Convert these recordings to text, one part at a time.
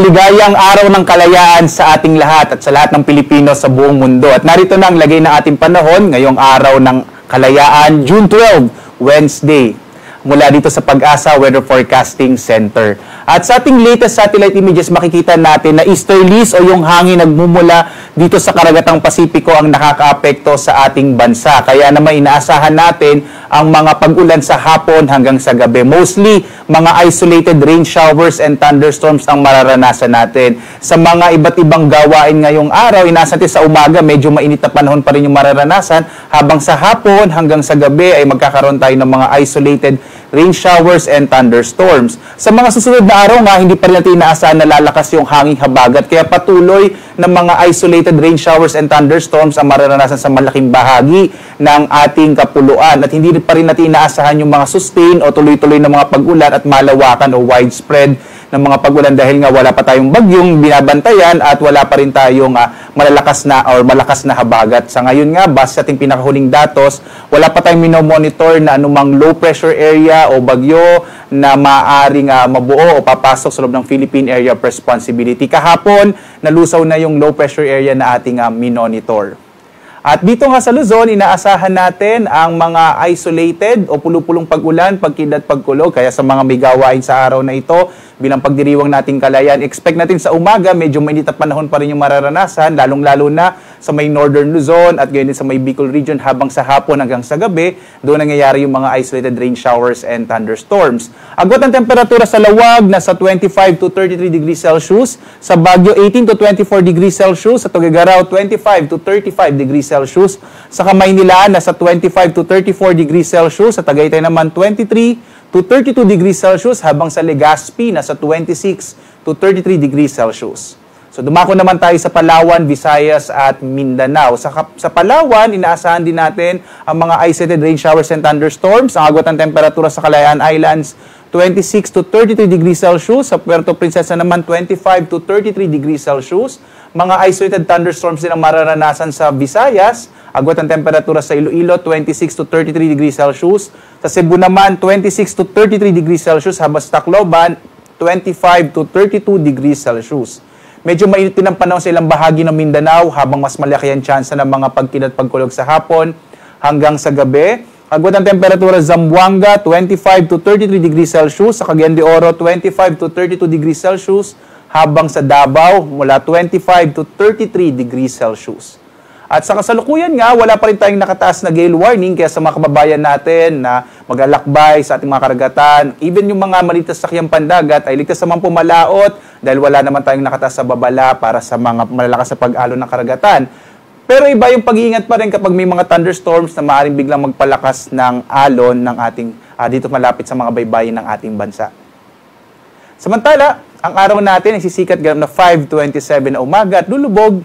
maligayang araw ng kalayaan sa ating lahat at sa lahat ng Pilipino sa buong mundo. At narito na ang lagay ng ating panahon ngayong araw ng kalayaan, June 12, Wednesday, mula dito sa Pag-asa Weather Forecasting Center. At sa ating latest satellite images, makikita natin na easterlies o yung hangin nagmumula dito sa karagatang Pasipiko ang nakakaapekto sa ating bansa. Kaya naman inaasahan natin ang mga pag-ulan sa hapon hanggang sa gabi. Mostly, mga isolated rain showers and thunderstorms ang mararanasan natin. Sa mga iba't ibang gawain ngayong araw, inaasahan natin sa umaga, medyo mainit na panahon pa rin yung mararanasan. Habang sa hapon hanggang sa gabi ay magkakaroon tayo ng mga isolated rain showers and thunderstorms. Sa mga susunod na araw nga, hindi pa rin natin inaasahan na lalakas yung hanging habagat. Kaya patuloy ng mga isolated rain showers and thunderstorms ang mararanasan sa malaking bahagi ng ating kapuluan. At hindi pa rin natin inaasahan yung mga sustain o tuloy-tuloy na mga pag-ulan at malawakan o widespread ng mga pag-ulan dahil nga wala pa tayong bagyong binabantayan at wala pa rin tayong malakas na habagat. Sa ngayon nga, base sa ating pinakahuling datos, wala pa tayong minomonitor na anumang low pressure area o bagyo na maaaring mabuo o papasok sa loob ng Philippine Area of Responsibility. Kahapon, nalusaw na yung low pressure area na ating minonitor. At dito nga sa Luzon, inaasahan natin ang mga isolated o pulupulong pag-ulan, pagkidlat, pagkulog. Kaya sa mga may gawain sa araw na ito, bilang pagdiriwang nating kalayan, expect natin sa umaga, medyo mainit at panahon pa rin yung mararanasan, lalong-lalo na sa may Northern Luzon at gayon din sa may Bicol region habang sa hapon hanggang sa gabi, doon nangyayari yung mga isolated rain showers and thunderstorms. Agwat ng temperatura sa Lawag, nasa 25 to 33 degrees Celsius, sa Baguio 18 to 24 degrees Celsius, sa Tuguegarao 25 to 35 degrees Celsius, sa Kamaynilaan, nasa 25 to 34 degrees Celsius, sa Tagaytay naman 23 to 32 degrees Celsius, habang sa Legazpi, nasa 26 to 33 degrees Celsius. So dumako naman tayo sa Palawan, Visayas at Mindanao. Sa Palawan, inaasahan din natin ang mga isolated rain showers and thunderstorms. Ang agwat ng temperatura sa Kalayaan Islands, 26 to 33 degrees Celsius. Sa Puerto Princesa naman, 25 to 33 degrees Celsius. Mga isolated thunderstorms din ang mararanasan sa Visayas. Agwat ng temperatura sa Iloilo, 26 to 33 degrees Celsius. Sa Cebu naman, 26 to 33 degrees Celsius. Habang sa Tacloban, 25 to 32 degrees Celsius. Medyo mainit din ang panahon sa ilang bahagi ng Mindanao habang mas malaki ang tsansa ng mga pagkidlat pagkulog sa hapon hanggang sa gabi. Agwat ng temperatura sa Zamboanga, 25 to 33 degrees Celsius. Sa Cagayan de Oro, 25 to 32 degrees Celsius. Habang sa Davao, mula 25 to 33 degrees Celsius. At sa kasalukuyan nga, wala pa rin tayong nakataas na gale warning, kaya sa mga kababayan natin na maglalakbay sa ating mga karagatan, even yung mga malitas sakyang pandagat ay ligtas naman pumalaot dahil wala naman tayong nakataas sa babala para sa mga malalakas sa pag-alon ng karagatan. Pero iba yung pag-iingat pa rin kapag may mga thunderstorms na maaaring biglang magpalakas ng alon ng ating dito malapit sa mga baybayin ng ating bansa. Samantala, ang araw natin ay sisikat ganap na 5:27 na umaga at lulubog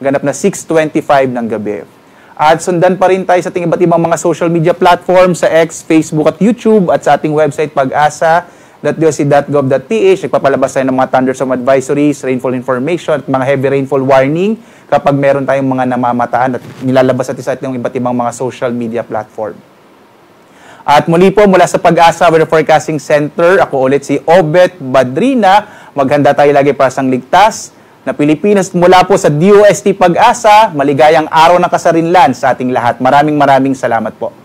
ganap na 6:25 ng gabi. At sundan pa rin tayo sa ating iba't ibang mga social media platforms sa X, Facebook at YouTube at sa ating website pag-asa.doc.gov.ph. Nagpapalabas tayo ng mga thunderstorm advisories, rainfall information at mga heavy rainfall warning kapag meron tayong mga namamataan at nilalabas natin sa ating iba't ibang mga social media platform. At muli po mula sa Pag-asa Weather Forecasting Center, ako ulit si Obet Badrina. Maghanda tayo lagi para sa ligtas na Pilipinas mula po sa DOST Pag-asa. Maligayang araw ng kasarinlan sa ating lahat. Maraming salamat po.